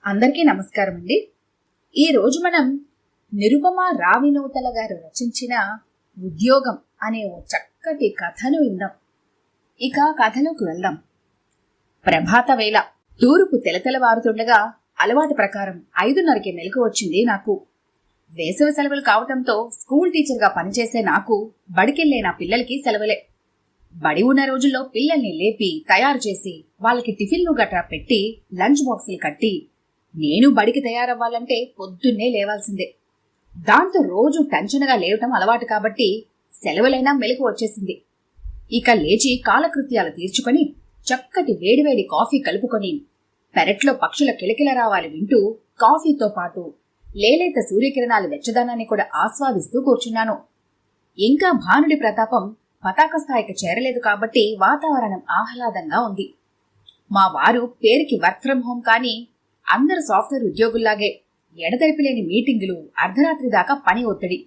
అందరికీ నమస్కారం అండి. ఈరోజు మనం నిరుపమ రావినూతల గారు రచించిన ఉద్యోగం అనే ఓ చక్కటి కథను విందాం. ఇక కథలోకి వెళ్దాం. ప్రభాత వేళ తూర్పు తెలతెలవారుతుండగా అలవాటు ప్రకారం 5:30కి మెలకు వచ్చింది నాకు. వేసవి సెలవులు కావటంతో స్కూల్ టీచర్గా పనిచేసే నాకు బడికెళ్లే నా పిల్లలకి సెలవులే. బడి ఉన్న రోజుల్లో పిల్లల్ని లేపి తయారు చేసి వాళ్ళకి టిఫిన్లు గట్రా పెట్టి లంచ్ బాక్సులు కట్టి నేను బడికి తయారవ్వాలంటే పొద్దున్నే లేవాల్సిందే. దాంతో రోజు టెన్షన్గా లేవటం అలవాటు కాబట్టి సెలవులైనా మెలకు వచ్చేసింది. ఇక లేచి కాలకృత్యాలు తీర్చుకొని చక్కటి వేడివేడి కాఫీ కలుపుకొని పెరట్లో పక్షుల కిలకిల రావాలి వింటూ కాఫీతో పాటు లేలేత సూర్యకిరణాల వెచ్చదనాన్ని కూడా ఆస్వాదిస్తూ కూర్చున్నాను. ఇంకా భానుడి ప్రతాపం పతాక స్థాయికి చేరలేదు కాబట్టి వాతావరణం ఆహ్లాదంగా ఉంది. మా వారు పేరుకి వర్క్ ఫ్రం హోం కానీ అందరు సాఫ్ట్వేర్ ఉద్యోగుల్లాగే ఎడతెరిపిలేని మీటింగులు, అర్ధరాత్రి దాకా పని ఒత్తిడి.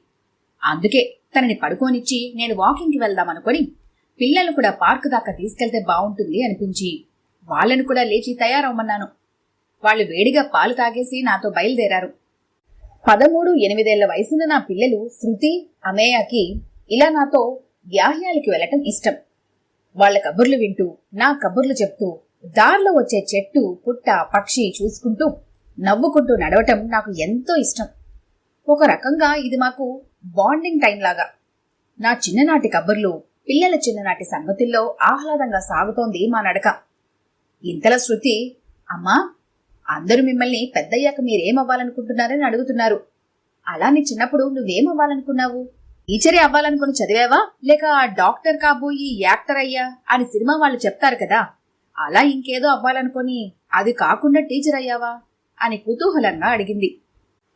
అందుకే తనని పడుకోనిచ్చి నేను వాకింగ్కి వెళ్దామనుకొని పిల్లలు కూడా పార్కు దాకా తీసుకెళ్తే బాగుంటుంది అనిపించి వాళ్లను కూడా లేచి తయారవమన్నాను. వాళ్ళు వేడిగా పాలు తాగేసి నాతో బయలుదేరారు. 13-8 వయసున్న నా పిల్లలు శృతి, అమేయకి ఇలా నాతో వ్యాహ్యాలకి వెళ్లటం ఇష్టం. వాళ్ల కబుర్లు వింటూ నా కబుర్లు చెప్తూ దారిలో వచ్చే చెట్టు, పుట్ట, పక్షి చూసుకుంటూ నవ్వుకుంటూ నడవటం నాకు ఎంతో ఇష్టం. ఒక రకంగా ఇది మాకు బాండింగ్ టైం లాగా. నా చిన్ననాటి కబుర్లు, పిల్లల చిన్ననాటి సంగతుల్లో ఆహ్లాదంగా సాగుతోంది మా నడక. ఇంతలో శృతి, అమ్మా, అందరూ మిమ్మల్ని పెద్దయ్యాక మీరేమవ్వాలనుకుంటున్నారని అడుగుతున్నారు. అలా నీ చిన్నప్పుడు నువ్వేమవ్వాలనుకున్నావు? టీచరే అవ్వాలనుకుని చదివావా, లేక డాక్టర్ కాబోయి యాక్టర్ అయ్యా అని సినిమా వాళ్ళు చెప్తారు కదా, అలా ఇంకేదో అవ్వాలనుకొని అది కాకుండా టీచర్ అయ్యావా అని కుతూహలంగా అడిగింది.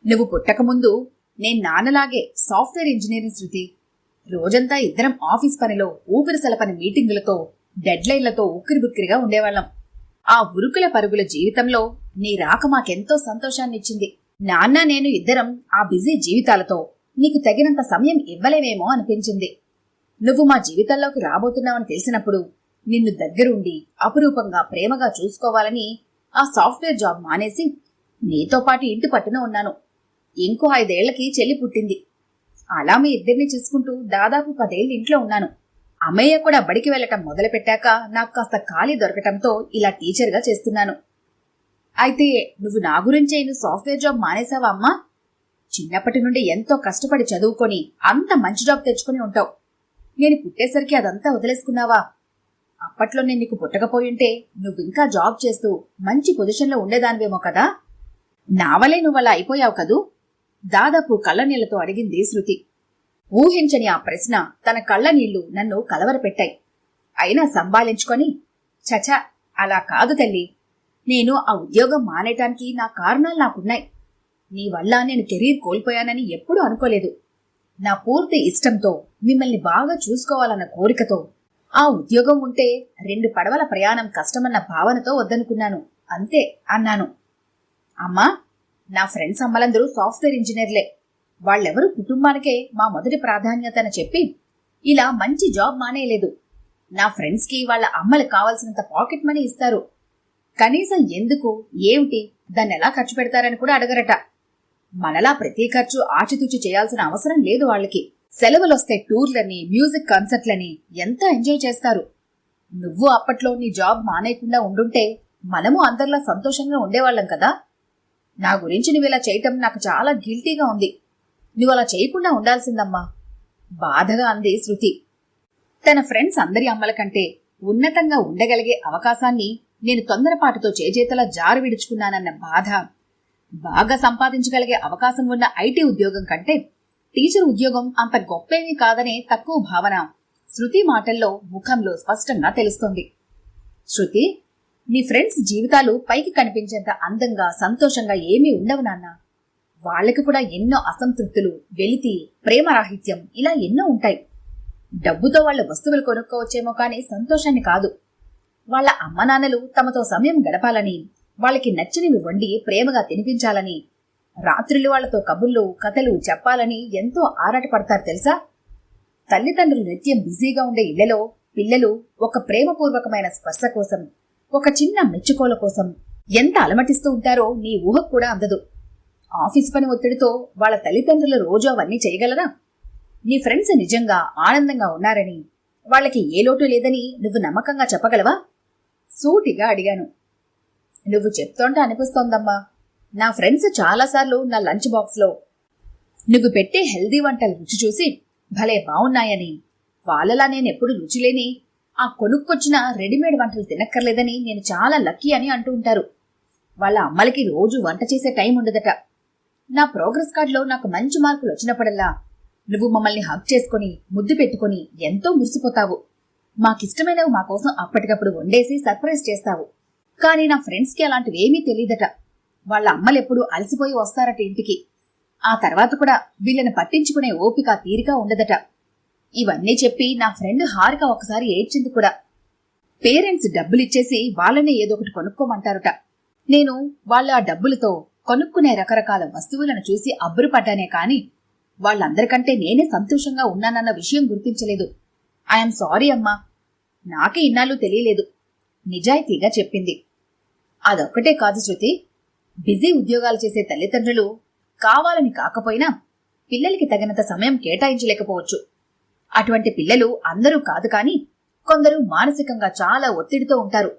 నువ్వు పుట్టకముందు నేను నాన్నలాగే సాఫ్ట్వేర్ ఇంజనీరింగ్ శృతి. రోజంతా ఇద్దరం ఆఫీస్ పనిలో, ఊపిరి సలపని మీటింగులతో, డెడ్లైన్లతో ఉక్కిరిబుక్కిరిగా ఉండేవాళ్లం. ఆ ఉరుకుల పరుగుల జీవితంలో నీ రాక మాకెంతో సంతోషాన్నిచ్చింది. నాన్న నేను ఇద్దరం ఆ బిజీ జీవితాలతో నీకు తగినంత సమయం ఇవ్వలేమేమో అనిపించింది. నువ్వు మా జీవితంలోకి రాబోతున్నావని తెలిసినప్పుడు నిన్ను దగ్గరుండి అపురూపంగా ప్రేమగా చూసుకోవాలని ఆ సాఫ్ట్వేర్ జాబ్ మానేసి నీతో పాటు ఇంటి పట్టున ఉన్నాను. ఇంకో 5 ఏళ్లకి చెల్లి పుట్టింది. అలా మీ ఇద్దరిని చూసుకుంటూ దాదాపు 10 ఏళ్ళు ఇంట్లో ఉన్నాను. అమ్మయ్య కూడా బడికి వెళ్లటం మొదలుపెట్టాక నాకు కాస్త ఖాళీ దొరకటంతో ఇలా టీచర్గా చేస్తున్నాను. అయితే నువ్వు నా గురించే నువ్వు సాఫ్ట్వేర్ జాబ్ మానేసావా అమ్మా? చిన్నప్పటి నుండి ఎంతో కష్టపడి చదువుకొని అంత మంచి జాబ్ తెచ్చుకుని ఉంటావు. నేను పుట్టేసరికి అదంతా వదిలేసుకున్నావా? అప్పట్లో నేను నీకు పుట్టకపోయింటే నువ్వింకా జాబ్ చేస్తూ మంచి పొజిషన్లో ఉండేదానివేమో కదా. నావలే నువ్వలా అయిపోయావు కదూ? దాదాపు కళ్ళనీళ్లతో అడిగింది శృతి. ఊహించని ఆ ప్రశ్న తన కళ్ళనీళ్లు నన్ను కలవరపెట్టాయి. అయినా సంభాళించుకొని, చచా, అలా కాదు తల్లి. నేను ఆ ఉద్యోగం మానేయటానికి నా కారణాలు నాకున్నాయి. నీ వల్ల నేను కెరీర్ కోల్పోయానని ఎప్పుడూ అనుకోలేదు. నా పూర్తి ఇష్టంతో మిమ్మల్ని బాగా చూసుకోవాలన్న కోరికతో ఆ ఉద్యోగం ఉంటే 2 పడవల ప్రయాణం కష్టమన్న భావనతో వద్దనుకున్నాను, అంతే అన్నాను. అమ్మా, నా ఫ్రెండ్స్ అమ్మలందరూ సాఫ్ట్వేర్ ఇంజనీర్లే. వాళ్ళెవరూ కుటుంబానికే మా మొదటి ప్రాధాన్యతని చెప్పి ఇలా మంచి జాబ్ మానేయలేదు. నా ఫ్రెండ్స్కి వాళ్ళ అమ్మలకు కావాల్సినంత పాకెట్ మనీ ఇస్తారు. కనీసం ఎందుకు, ఏమిటి, దాన్ని ఎలా ఖర్చు పెడతారని కూడా అడగరట. మనలా ప్రతి ఖర్చు ఆచితూచి చేయాల్సిన అవసరం లేదు వాళ్ళకి. సెలవులొస్తే టూర్లని, మ్యూజిక్ కన్సర్ట్లని ఎంత ఎంజాయ్ చేస్తారు. నువ్వు అప్పట్లో నీ జాబ్ మానేయకుండా ఉండుంటే మనము అందరిలా సంతోషంగా ఉండేవాళ్ళం కదా. నా గురించి నువ్విలా చేయటం నాకు చాలా గిల్టీగా ఉంది. నువ్వలా చేయకుండా ఉండాల్సిందమ్మా, బాధగా అంది శృతి. తన ఫ్రెండ్స్ అందరి అమ్మల కంటే ఉన్నతంగా ఉండగలిగే అవకాశాన్ని నేను తొందరపాటుతో చేజేతలా జారు విడుచుకున్నానన్న బాధ, బాగా సంపాదించగలిగే అవకాశం ఉన్న ఐటీ ఉద్యోగం కంటే టీచర్ ఉద్యోగం అంత గొప్పేమీ కాదనే తక్కువ భావన శృతి మాటల్లో, ముఖంలో స్పష్టంగా తెలుస్తోంది. శృతి, నీ ఫ్రెండ్స్ జీవితాలు పైకి కనిపించేంత అందంగా, సంతోషంగా ఏమీ ఉండవు నాన్న. వాళ్ళకి కూడా ఎన్నో అసంతృప్తులు, వెలితి, ప్రేమరాహిత్యం ఇలా ఎన్నో ఉంటాయి. డబ్బుతో వాళ్ళ వస్తువులు కొనుక్కోవచ్చేమో కానీ సంతోషాన్ని కాదు. వాళ్ళ అమ్మ నాన్నలు తమతో సమయం గడపాలని, వాళ్ళకి నచ్చినవి వండి ప్రేమగా తినిపించాలని, రాత్రులు వాళ్లతో కబుర్లు, కథలు చెప్పాలని ఎంతో ఆరాటపడతారు తెలుసా. తల్లిదండ్రులు నిత్యం బిజీగా ఉండే ఇళ్లలో పిల్లలు ఒక ప్రేమపూర్వకమైన స్పర్శ కోసం, ఒక చిన్న మెచ్చుకోల కోసం ఎంత అలమటిస్తూ ఉంటారో నీ ఊహకు కూడా అందదు. ఆఫీసు పని ఒత్తిడితో వాళ్ళ తల్లిదండ్రులు రోజు అవన్నీ చేయగలరా? నీ ఫ్రెండ్స్ నిజంగా ఆనందంగా ఉన్నారని, వాళ్ళకి ఏ లోటు లేదని నువ్వు నమ్మకంగా చెప్పగలవా? సూటిగా అడిగాను. నువ్వు చెప్తోంటే అనిపిస్తోందమ్మా. నా ఫ్రెండ్స్ చాలాసార్లు నా లంచ్ బాక్స్లో నువ్వు పెట్టే హెల్దీ వంటలు రుచి చూసి భలే బావున్నాయని, వాళ్ళలా నేనెప్పుడు రుచిలేని ఆ కొనుక్కొచ్చిన రెడీమేడ్ వంటలు తినక్కర్లేదని నేను చాలా లక్కీ అని అంటూ ఉంటారు. వాళ్ళ అమ్మలకి రోజు వంట చేసే టైం ఉండదట. నా ప్రోగ్రెస్ కార్డులో నాకు మంచి మార్కులు వచ్చినప్పుడల్లా నువ్వు మమ్మల్ని హగ్ చేసుకుని ముద్దు పెట్టుకుని ఎంతో మురిసిపోతావు. మాకిష్టమైనవి మా కోసం అప్పటికప్పుడు వండేసి సర్ప్రైజ్ చేస్తావు. కానీ నా ఫ్రెండ్స్కి అలాంటివేమీ తెలీదట. వాళ్ళ అమ్మలెప్పుడు అలసిపోయి వస్తారట ఇంటికి. ఆ తర్వాత కూడా వీళ్ళని పట్టించుకునే ఓపిక తీరిక ఉండదట. ఇవన్నీ చెప్పి నా ఫ్రెండ్ హారిక ఒకసారి ఏడ్చింది కూడా. పేరెంట్స్ డబ్బులిచ్చేసి వాళ్ళనే ఏదో ఒకటి కొనుక్కోమంటారట. నేను వాళ్ళ ఆ డబ్బులతో కొనుక్కునే రకరకాల వస్తువులను చూసి అబ్బురుపడ్డానే కాని వాళ్ళందరికంటే నేనే సంతోషంగా ఉన్నానన్న విషయం గుర్తించలేదు. ఐఎమ్ సారీ అమ్మా, నాకే ఇన్నాళ్ళు తెలియలేదు, నిజాయితీగా చెప్పింది. అదొక్కటే కాదు శృతి, బిజీ ఉద్యోగాలు చేసే తల్లిదండ్రులు కావాలని కాకపోయినా పిల్లలకి తగినంత సమయం కేటాయించలేకపోవచ్చు. అటువంటి పిల్లలు అందరూ కాదు కాని కొందరు మానసికంగా చాలా ఒత్తిడితో ఉంటారు.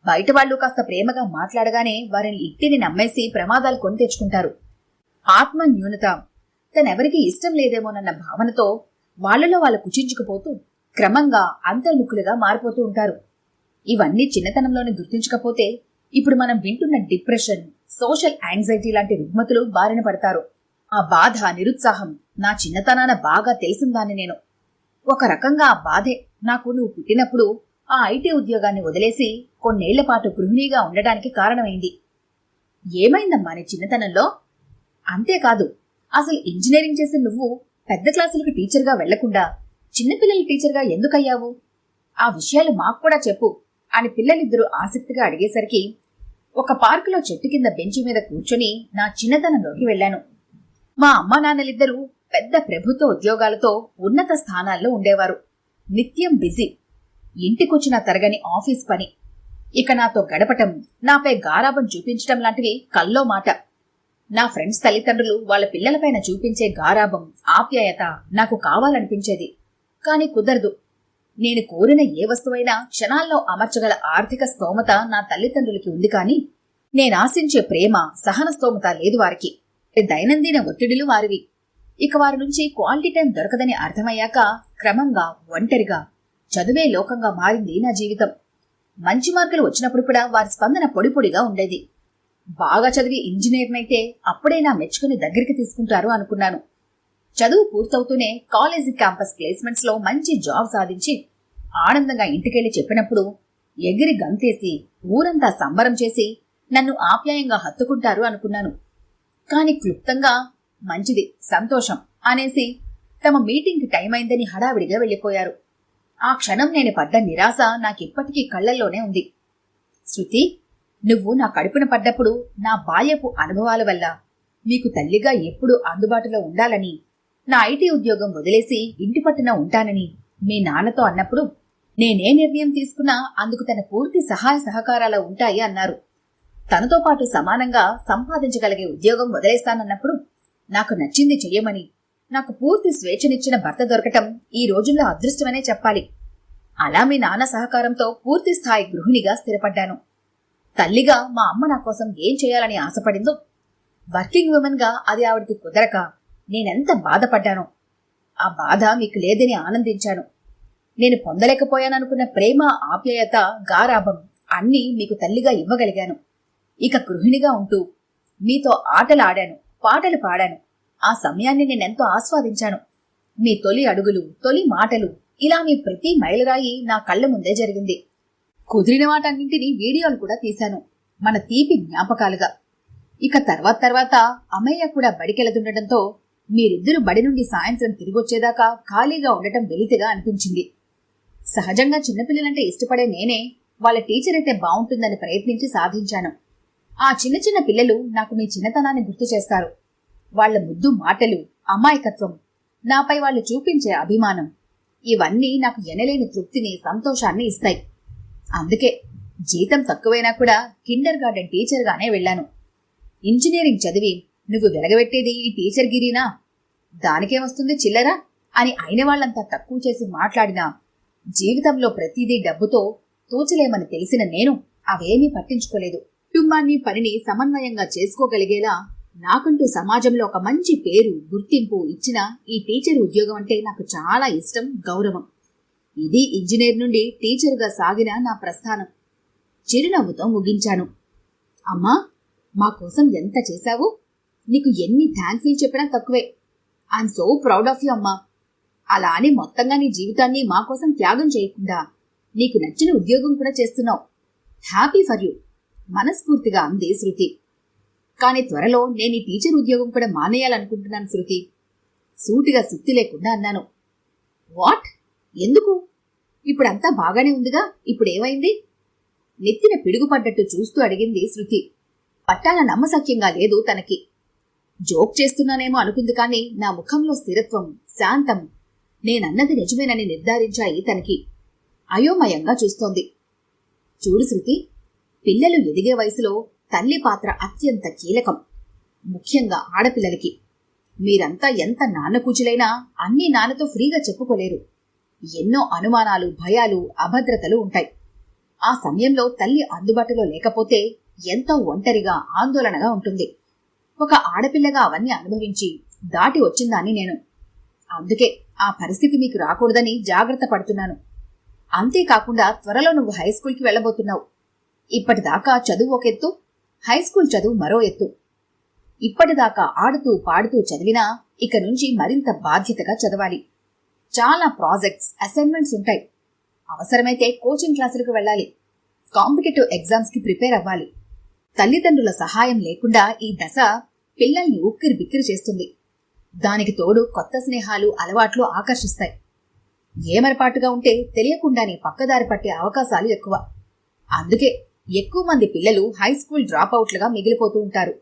బయట వాళ్ళు కాస్త ప్రేమగా మాట్లాడగానే వారిని ఇట్టిని నమ్మేసి ప్రమాదాలు కొని తెచ్చుకుంటారు. ఆత్మ న్యూనత, తనెవరికి ఇష్టం లేదేమోనన్న భావనతో వాళ్లలో వాళ్ళు కుచించుకుపోతూ క్రమంగా అంతర్ముఖులుగా మారిపోతూ ఉంటారు. ఇవన్నీ చిన్నతనంలోనే గుర్తించకపోతే ఇప్పుడు మనం వింటున్న డిప్రెషన్, సోషల్ యాంగ్జైటీ లాంటి రుగ్మతులు బారిన పడతారు. ఆ బాధ, నిరుత్సాహం నా చిన్నతనాన బాగా తెలిసిందాన్ని నేను. ఒక రకంగా ఆ బాధే నాకు నువ్వు పుట్టినప్పుడు ఆ ఐటీ ఉద్యోగాన్ని వదిలేసి కొన్నేళ్ల పాటు గృహిణిగా ఉండడానికి కారణమైంది. ఏమైందమ్మా నీ చిన్నతనంలో? అంతేకాదు, అసలు ఇంజనీరింగ్ చేసే నువ్వు పెద్ద క్లాసులకు టీచర్గా వెళ్లకుండా చిన్నపిల్లల టీచర్గా ఎందుకయ్యావు? ఆ విషయాలు మాకు కూడా చెప్పు అని పిల్లలిద్దరూ ఆసక్తిగా అడిగేసరికి ఒక పార్కులో చెట్టు కింద బెంచి మీద కూర్చొని నా చిన్నతనంలోకి వెళ్లాను. మా అమ్మా నాన్నలిద్దరూ పెద్ద ప్రభుత్వ ఉద్యోగాలతో ఉన్నత స్థానాల్లో ఉండేవారు. నిత్యం బిజీ, ఇంటికొచ్చిన తరగని ఆఫీస్ పని, ఇక నాతో గడపటం, నాపై గారాబం చూపించటం లాంటివి కల్లో మాట. నా ఫ్రెండ్స్ తల్లిదండ్రులు వాళ్ళ పిల్లలపైన చూపించే గారాబం, ఆప్యాయత నాకు కావాలనిపించేది. కాని కుదరదు. నేను కోరిన ఏ వస్తువైనా క్షణాల్లో అమర్చగల ఆర్థిక స్తోమత నా తల్లిదండ్రులకి ఉంది కాని నేనాశించే ప్రేమ, సహన స్తోమత లేదు వారికి. దైనందిన ఒత్తిడిలు వారివి. ఇక వారి నుంచి క్వాలిటీ టైం దొరకదని అర్థమయ్యాక క్రమంగా ఒంటరిగా చదువే లోకంగా మారింది నా జీవితం. మంచి మార్కులు వచ్చినప్పుడు కూడా వారి స్పందన పొడి పొడిగా ఉండేది. బాగా చదివి ఇంజనీర్నైతే అప్పుడే నా మెచ్చుకుని దగ్గరికి తీసుకుంటారు అనుకున్నాను. చదువు పూర్తవుతూనే కాలేజీ క్యాంపస్ ప్లేస్మెంట్స్ లో మంచి జాబ్ సాధించి ఆనందంగా ఇంటికెళ్లి చెప్పినప్పుడు ఎగిరి గంతేసి ఊరంతా సంబరం చేసి నన్ను ఆప్యాయంగా హత్తుకుంటారు అనుకున్నాను. కాని క్లుప్తంగా మంచిది, సంతోషం అనేసి తమ మీటింగ్కి టైం అయిందని హడావిడిగా వెళ్లిపోయారు. ఆ క్షణం నేను పడ్డ నిరాశ నాకిప్పటికీ కళ్లల్లోనే ఉంది. శృతి, నువ్వు నా కడుపున పడ్డప్పుడు నా బాల్యపు అనుభవాల వల్ల మీకు తల్లిగా ఎప్పుడూ అందుబాటులో ఉండాలని, నా ఐటీ ఉద్యోగం వదిలేసి ఇంటి పట్టున ఉంటానని మీ నాన్నతో అన్నప్పుడు నేనే నిర్ణయం తీసుకున్నా అందుకు తన పూర్తి సహాయ సహకారాలు ఉంటాయి అన్నారు. తనతో పాటు సమానంగా సంపాదించగలిగే ఉద్యోగం వదిలేస్తానన్నప్పుడు నాకు నచ్చింది చెయ్యమని, నాకు పూర్తి స్వేచ్ఛనిచ్చిన భర్త దొరకటం ఈ రోజుల్లో అదృష్టమనే చెప్పాలి. అలా మీ నాన్న సహకారంతో పూర్తి స్థాయి గృహిణిగా స్థిరపడ్డాను. తల్లిగా మా అమ్మ నా కోసం ఏం చేయాలని ఆశపడిందో, వర్కింగ్ ఉమెన్ గా అది ఆవిడికి కుదరక నేనెంత బాధపడ్డానో ఆ బాధ మీకు లేదని ఆనందించాను. నేను పొందలేకపోయాననుకున్న ప్రేమ, ఆప్యాయత, గారాభం అన్నీ మీకు తల్లిగా ఇవ్వగలిగాను. ఇక గృహిణిగా ఉంటూ మీతో ఆటలు ఆడాను, పాటలు పాడాను. ఆ సమయాన్ని నేనెంతో ఆస్వాదించాను. మీ తొలి అడుగులు, తొలి మాటలు, ఇలా మీ ప్రతి మైలురాయి నా కళ్ల ముందే జరిగింది. కుదిరిన వాటన్నింటినీ వీడియోలు కూడా తీశాను, మన తీపి జ్ఞాపకాలుగా. ఇక తర్వాత అమ్మయ్య కూడా బడికెళ్తుండటంతో మీరిద్దరూ బడి నుండి సాయంత్రం తిరిగొచ్చేదాకా ఖాళీగా ఉండటం వెలితిగా అనిపించింది. సహజంగా చిన్నపిల్లలంటే ఇష్టపడే నేనే వాళ్ళ టీచర్ అయితే బాగుంటుందని ప్రయత్నించి సాధించాను. ఆ చిన్న చిన్న పిల్లలు నాకు మీ చిన్నతనాన్ని గుర్తు చేస్తారు. వాళ్ల ముద్దు మాటలు, అమాయకత్వం, నాపై వాళ్ళు చూపించే అభిమానం, ఇవన్నీ నాకు ఎనలేని తృప్తిని, సంతోషాన్ని ఇస్తాయి. అందుకే జీతం తక్కువైనా కూడా కిండర్ గార్డెన్ టీచర్గానే వెళ్ళాను. ఇంజనీరింగ్ చదివి నువ్వు వెలగబెట్టేది ఈ టీచర్ గిరీనా? దానికేమొస్తుంది చిల్లరా అని అయిన వాళ్లంతా తక్కువ చేసి మాట్లాడినా జీవితంలో ప్రతిదీ డబ్బుతో తోచలేమని తెలిసిన నేను అవేమీ పట్టించుకోలేదు. కుటుంబాన్ని పనిని సమన్వయంగా చేసుకోగలిగేలా నాకంటూ సమాజంలో ఒక మంచి పేరు గుర్తింపు ఇచ్చిన ఈ టీచర్ ఉద్యోగం అంటే నాకు చాలా ఇష్టం, గౌరవం. ఇది ఇంజనీర్ నుండి టీచరుగా సాగిన నా ప్రస్థానం. చిరునవ్వుతో ముగించాను. అమ్మా, మా కోసం ఎంత చేశావు? నీకు ఎన్ని థ్యాంక్స్లు చెప్పినా తక్కువే. I'm so proud of you అమ్మా. అలా అని మొత్తంగా నీ జీవితాన్ని మా కోసం త్యాగం చేయకుండా నీకు నచ్చిన ఉద్యోగం కూడా చేస్తున్నావు. హ్యాపీ ఫర్ యూ మనస్ఫూర్తిగా అంది శృతి. కానీ త్వరలో నేను ఈ టీచర్ ఉద్యోగం కూడా మానేయాలనుకుంటున్నాను శృతి. సూటిగా సుత్తి లేకుండా అన్నాను. వాట్? ఎందుకు? ఇప్పుడంతా బాగానే ఉందిగా, ఇప్పుడేమైంది? నెత్తిన పిడుగుపడ్డట్టు చూస్తూ అడిగింది శృతి. పట్టాన నమ్మసక్యంగా లేదు తనకి. జోక్ చేస్తున్నానేమో అనుకుంది, కానీ నా ముఖంలో స్థిరత్వం, శాంతం, నేనన్నది నిజమేనని నిర్ధారించాయి తనకి. అయోమయంగా చూస్తోంది. చూడు శృతి, పిల్లలు ఎదిగే వయసులో తల్లి పాత్ర అత్యంత కీలకం, ముఖ్యంగా ఆడపిల్లలకి. మీరంతా ఎంత నాన్నకూచులైనా అన్నీ నాన్నతో ఫ్రీగా చెప్పుకోలేరు. ఎన్నో అనుమానాలు, భయాలు, అభద్రతలు ఉంటాయి. ఆ సమయంలో తల్లి అందుబాటులో లేకపోతే ఎంతో ఒంటరిగా, ఆందోళనగా ఉంటుంది. ఒక ఆడపిల్లగా అవన్నీ అనుభవించి దాటి వచ్చిందాన్ని నేను. అందుకే ఆ పరిస్థితి మీకు రాకూడదని జాగ్రత్త పడుతున్నాను. అంతేకాకుండా త్వరలో నువ్వు హైస్కూల్కి వెళ్ళబోతున్నావు. ఇప్పటిదాకా చదువు ఒక ఎత్తు, హైస్కూల్ చదువు మరో ఎత్తు. ఇప్పటిదాకా ఆడుతూ పాడుతూ చదివినా ఇక నుంచి మరింత బాధ్యతగా చదవాలి. చాలా ప్రాజెక్ట్స్, అసైన్మెంట్స్ ఉంటాయి. అవసరమైతే కోచింగ్ క్లాసులకు వెళ్ళాలి. కాంపిటేటివ్ ఎగ్జామ్స్కి ప్రిపేర్ అవ్వాలి. తల్లిదండ్రుల సహాయం లేకుండా ఈ దశ పిల్లల్ని ఉక్కిరి బిక్కిరి చేస్తుంది. దానికి తోడు కొత్త స్నేహాలు, అలవాట్లు ఆకర్షిస్తాయి. ఏమరపాటుగా ఉంటే తెలియకుండానే పక్కదారి పట్టే అవకాశాలు ఎక్కువ. అందుకే ఎక్కువ మంది పిల్లలు హైస్కూల్ డ్రాపౌట్లుగా మిగిలిపోతూ ఉంటారు.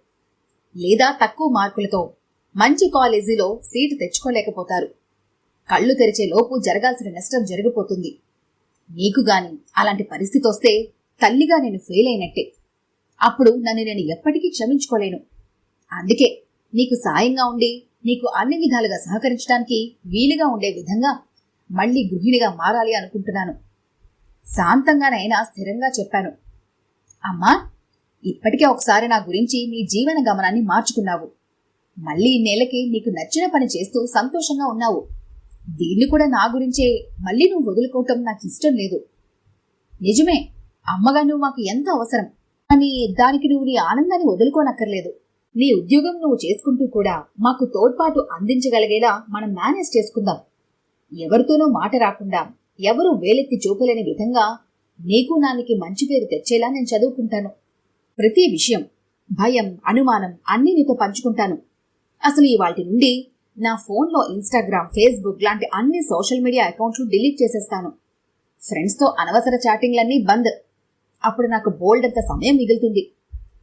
లేదా తక్కువ మార్కులతో మంచి కాలేజీలో సీటు తెచ్చుకోలేకపోతారు. కళ్ళు తెరిచే లోపు జరగాల్సిన నష్టం జరిగిపోతుంది. నీకు గాని అలాంటి పరిస్థితి వస్తే తల్లిగా నేను ఫెయిల్ అయినట్టే. అప్పుడు నన్ను నేను ఎప్పటికీ క్షమించుకోలేను. అందుకే నీకు సాయంగా ఉండి నీకు అన్ని విధాలుగా సహకరించడానికి వీలుగా ఉండే విధంగా మళ్లీ గృహిణిగా మారాలి అనుకుంటున్నాను. శాంతంగానైనా స్థిరంగా చెప్పాను. అమ్మా, ఇప్పటికే ఒకసారి నా గురించి నీ జీవన గమనాన్ని మార్చుకున్నావు. మళ్లీ ఇన్నేళ్లకి నీకు నచ్చిన పని చేస్తూ సంతోషంగా ఉన్నావు. దీన్ని కూడా నా గురించే మళ్లీ నువ్వు వదులుకోవటం నాకు ఇష్టం లేదు. నిజమే, అమ్మగా నువ్వు మాకు ఎంత అవసరం. కానీ దానికి నువ్వు నీ ఆనందాన్ని వదులుకోనక్కర్లేదు. నీ ఉద్యోగం నువ్వు చేసుకుంటూ కూడా మాకు తోడ్పాటు అందించగలిగేలా మనం మేనేజ్ చేసుకుందాం. ఎవరితోనూ మాట రాకుండా, ఎవరూ వేలెత్తి చూపలేని విధంగా నీకు నానికి మంచి పేరు తెచ్చేలా నేను చదువుకుంటాను. ప్రతి విషయం, భయం, అనుమానం అన్నీ నీతో పంచుకుంటాను. అసలు ఇవాల్టి నుండి నా ఫోన్లో ఇన్స్టాగ్రామ్, ఫేస్బుక్ లాంటి అన్ని సోషల్ మీడియా అకౌంట్లు డిలీట్ చేసేస్తాను. ఫ్రెండ్స్తో అనవసర చాటింగ్లన్నీ బంద్. అప్పుడు నాకు బోల్డంత సమయం మిగులుతుంది.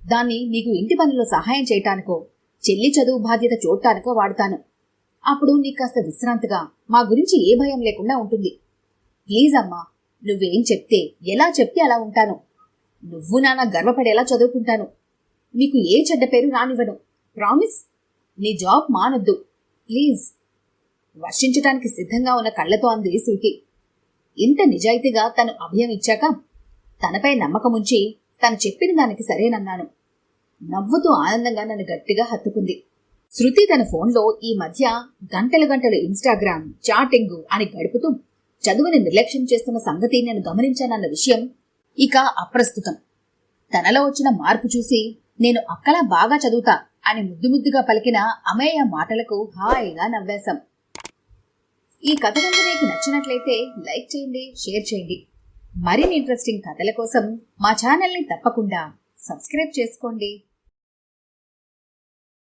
దాన్ని నీకు ఇంటి పనిలో సహాయం చేయటానికో, చెల్లి చదువు బాధ్యత చూడటానికో వాడతాను. అప్పుడు నీకు కాస్త విశ్రాంతిగా, మా గురించి ఏ భయం లేకుండా ఉంటుంది. ప్లీజ్ అమ్మా, నువ్వేం చెప్తే, ఎలా చెప్తే అలా ఉంటాను. నువ్వు నాన్న గర్వపడేలా చదువుకుంటాను. నీకు ఏ చెడ్డ పేరు రానివ్వను. ప్రామిస్. నీ జాబ్ మానొద్దు ప్లీజ్. వర్షించటానికి సిద్ధంగా ఉన్న కళ్లతో అంది శృతి. ఇంత నిజాయితీగా తను అభయం ఇచ్చాక తనపై నమ్మకముంచి తను చెప్పిన దానికి సరేనన్నాను. నవ్వుతూ ఆనందంగా నన్ను గట్టిగా హత్తుకుంది. శృతి తన ఫోన్లో ఈ మధ్య గంటలు గంటలు ఇన్స్టాగ్రామ్, చాటింగు అని గడుపుతూ చదువుని నిర్లక్ష్యం చేస్తున్న సంగతి నేను గమనించానన్న విషయం ఇక అప్రస్తుతం. తనలో వచ్చిన మార్పు చూసి నేను అక్కలా బాగా చదువుతా అని ముద్దుగా పలికిన అమేయ మాటలకు హాయిగా నవ్వేశాం. ఈ కథ కనుక మీకు నచ్చినట్లయితే లైక్ చేయండి, షేర్ చేయండి. మరిన్ని ఇంట్రెస్టింగ్ కథల కోసం మా ఛానల్ని తప్పకుండా సబ్స్క్రైబ్ చేసుకోండి.